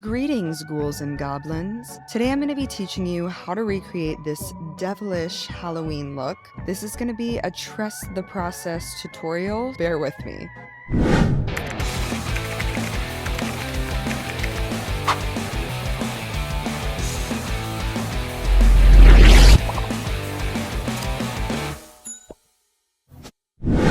Greetings, ghouls and goblins. Today I'm going to be teaching you how to recreate this devilish Halloween look. This is going to be a trust the process tutorial. Bear with me.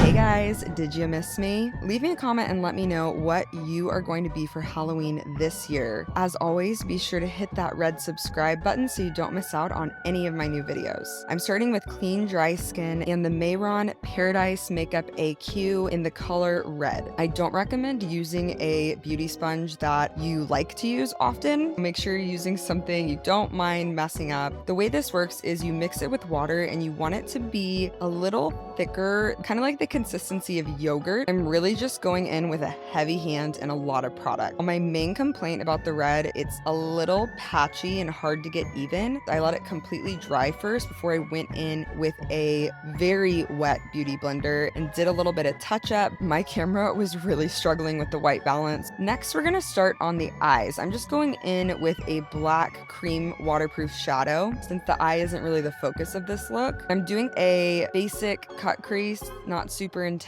Hey guys, did you miss me? Leave me a comment and let me know what you are going to be for Halloween this year. As always, be sure to hit that red subscribe button so you don't miss out on any of my new videos. I'm starting with Clean Dry Skin and the Mayron Paradise Makeup AQ in the color red. I don't recommend using a beauty sponge that you like to use often. Make sure you're using something you don't mind messing up. The way this works is you mix it with water and you want it to be a little thicker, kind of like the consistency of yogurt. I'm really just going in with a heavy hand and a lot of product. My main complaint about the red, it's a little patchy and hard to get even. I let it completely dry first before I went in with a very wet beauty blender and did a little bit of touch up. My camera was really struggling with the white balance. Next, we're gonna start on the eyes. I'm just going in with a black cream waterproof shadow since the eye isn't really the focus of this look. I'm doing a basic cut crease, not super intense.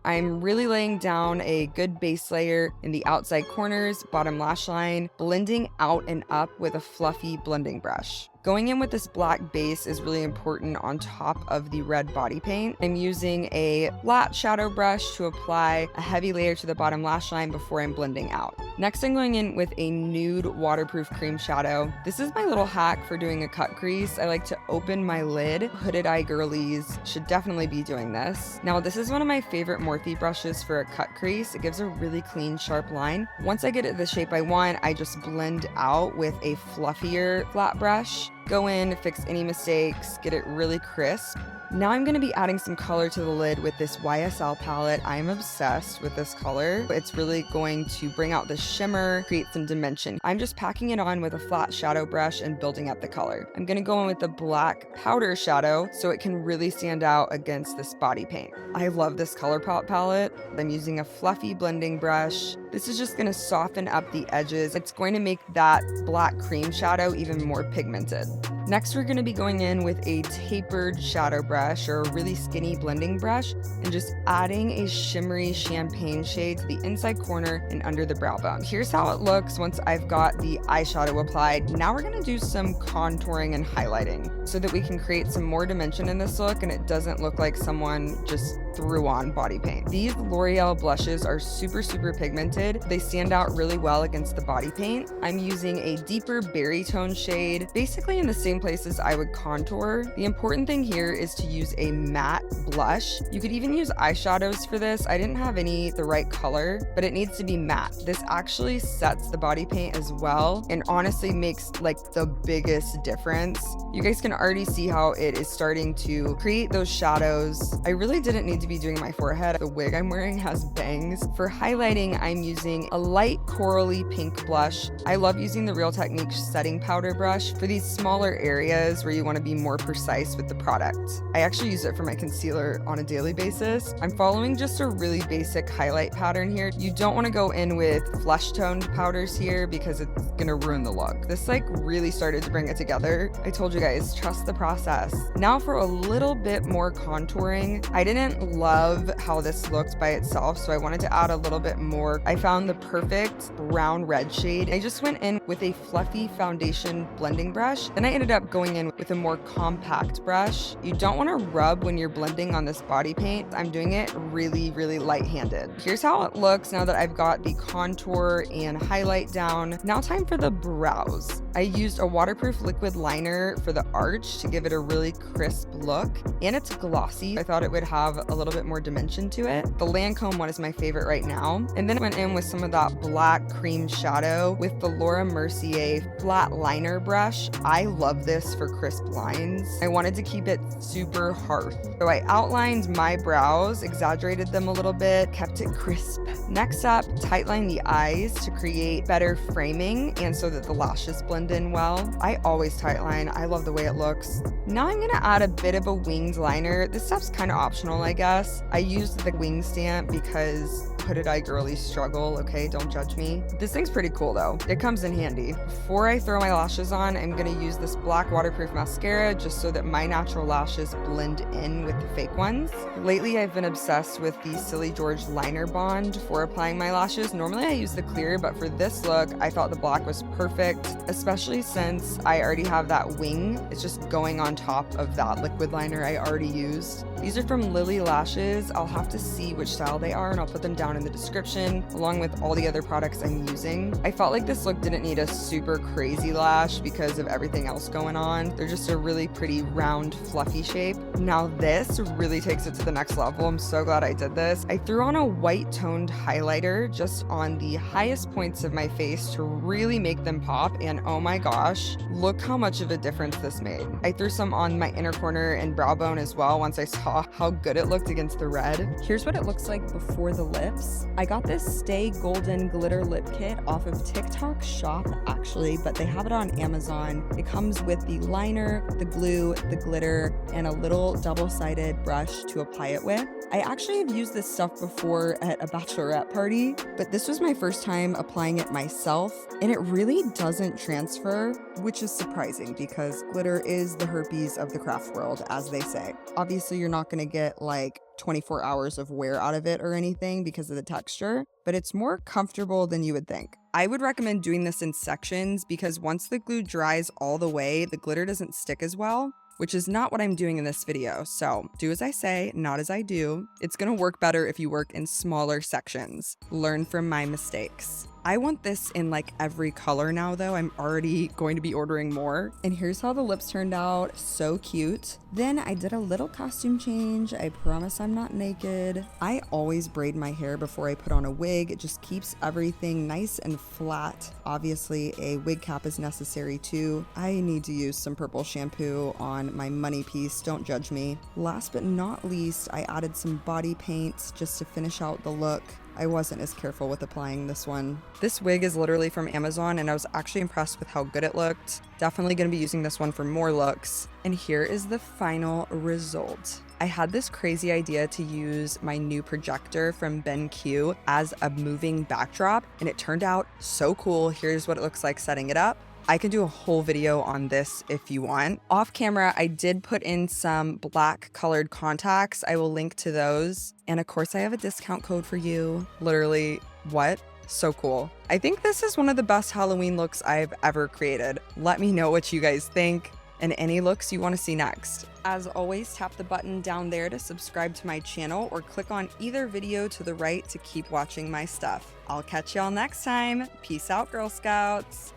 I'm really laying down a good base layer in the outside corners, bottom lash line, blending out and up with a fluffy blending brush. Going in with this black base is really important on top of the red body paint. I'm using a flat shadow brush to apply a heavy layer to the bottom lash line before I'm blending out. Next, I'm going in with a nude waterproof cream shadow. This is my little hack for doing a cut crease. I like to open my lid. Hooded eye girlies should definitely be doing this. Now, this is one of my favorite Morphe brushes for a cut crease. It gives a really clean, sharp line. Once I get it the shape I want, I just blend out with a fluffier flat brush. Go in, fix any mistakes, get it really crisp. Now I'm going to be adding some color to the lid with this YSL palette. I'm obsessed with this color. It's really going to bring out the shimmer, create some dimension. I'm just packing it on with a flat shadow brush and building up the color. I'm going to go in with the black powder shadow so it can really stand out against this body paint. I love this Colourpop palette. I'm using a fluffy blending brush. This is just going to soften up the edges. It's going to make that black cream shadow even more pigmented. Next, we're going to be going in with a tapered shadow brush or a really skinny blending brush and just adding a shimmery champagne shade to the inside corner and under the brow bone. Here's how it looks once I've got the eyeshadow applied. Now we're going to do some contouring and highlighting so that we can create some more dimension in this look and it doesn't look like someone just threw on body paint. These L'Oreal blushes are super pigmented. They stand out really well against the body paint. I'm using a deeper berry tone shade, basically in the same places I would contour. The important thing here is to use a matte blush. You could even use eyeshadows for this. I didn't have any the right color, but it needs to be matte. This actually sets the body paint as well and honestly makes like the biggest difference. You guys can already see how it is starting to create those shadows. I really didn't need to be doing my forehead. The wig I'm wearing has bangs. For highlighting, I'm using a light corally pink blush. I love using the Real Techniques setting powder brush for these smaller areas where you want to be more precise with the product. I actually use it for my concealer on a daily basis. I'm following just a really basic highlight pattern here. You don't want to go in with flesh toned powders here because it's gonna ruin the look. This like really started to bring it together. I told you guys, trust the process. Now for a little bit more contouring. I didn't love how this looked by itself, so I wanted to add a little bit more. I found the perfect brown red shade. I just went in with a fluffy foundation blending brush. Then I ended up going in with a more compact brush. You don't want to rub when you're blending on this body paint. I'm doing it really light-handed. Here's how it looks now that I've got the contour and highlight down. Now time for the brows. I used a waterproof liquid liner for the arch to give it a really crisp look, and it's glossy. I thought it would have a little bit more dimension to it. The Lancome one is my favorite right now. And then I went in with some of that black cream shadow with the Laura Mercier flat liner brush. I love this for crisp lines. I wanted to keep it super harsh. So I outlined my brows, exaggerated them a little bit, kept it crisp. Next up, tightline the eyes to create better framing and so that the lashes blend in well. I always tightline. I love the way it looks. Now I'm gonna add a bit of a winged liner. This stuff's kind of optional, I guess. I used the wing stamp because hooded eye girly struggle, okay? Don't judge me. This thing's pretty cool though. It comes in handy. Before I throw my lashes on, I'm gonna use this black waterproof mascara just so that my natural lashes blend in with the fake ones. Lately, I've been obsessed with the Silly George liner bond for applying my lashes. Normally I use the clear, but for this look, I thought the black was perfect, especially since I already have that wing. It's just going on top of that liquid liner I already used. These are from Lily Lashes. I'll have to see which style they are and I'll put them down in the description along with all the other products I'm using. I felt like this look didn't need a super crazy lash because of everything else going on. They're just a really pretty round fluffy shape. Now this really takes it to the next level. I'm so glad I did this. I threw on a white toned highlighter just on the highest points of my face to really make them pop, and oh my gosh, look how much of a difference this made. I threw some on my inner corner and brow bone as well once I saw how good it looked against the red. Here's what it looks like before the lips. I got this Stay Golden glitter lip kit off of TikTok Shop actually, but they have it on Amazon. It comes with the liner, the glue, the glitter, and a little double-sided brush to apply it with. I actually have used this stuff before at a bachelorette party, but this was my first time applying it myself, and it really doesn't transfer, which is surprising because glitter is the herpes of the craft world, as they say. Obviously, you're not going to get like 24 hours of wear out of it or anything because of the texture, but it's more comfortable than you would think. I would recommend doing this in sections because once the glue dries all the way, the glitter doesn't stick as well, which is not what I'm doing in this video. So do as I say, not as I do. It's gonna work better if you work in smaller sections. Learn from my mistakes. I want this in like every color now though. I'm already going to be ordering more. And here's how the lips turned out. So cute. Then I did a little costume change. I promise I'm not naked. I always braid my hair before I put on a wig. It just keeps everything nice and flat. Obviously a wig cap is necessary too. I need to use some purple shampoo on my money piece. Don't judge me. Last but not least, I added some body paint just to finish out the look. I wasn't as careful with applying this one. This wig is literally from Amazon and I was actually impressed with how good it looked. Definitely going to be using this one for more looks. And here is the final result. I had this crazy idea to use my new projector from BenQ as a moving backdrop and it turned out so cool. Here's what it looks like setting it up. I can do a whole video on this if you want. Off camera, I did put in some black colored contacts. I will link to those. And of course, I have a discount code for you. Literally, what? So cool. I think this is one of the best Halloween looks I've ever created. Let me know what you guys think and any looks you want to see next. As always, tap the button down there to subscribe to my channel or click on either video to the right to keep watching my stuff. I'll catch y'all next time. Peace out, Girl Scouts.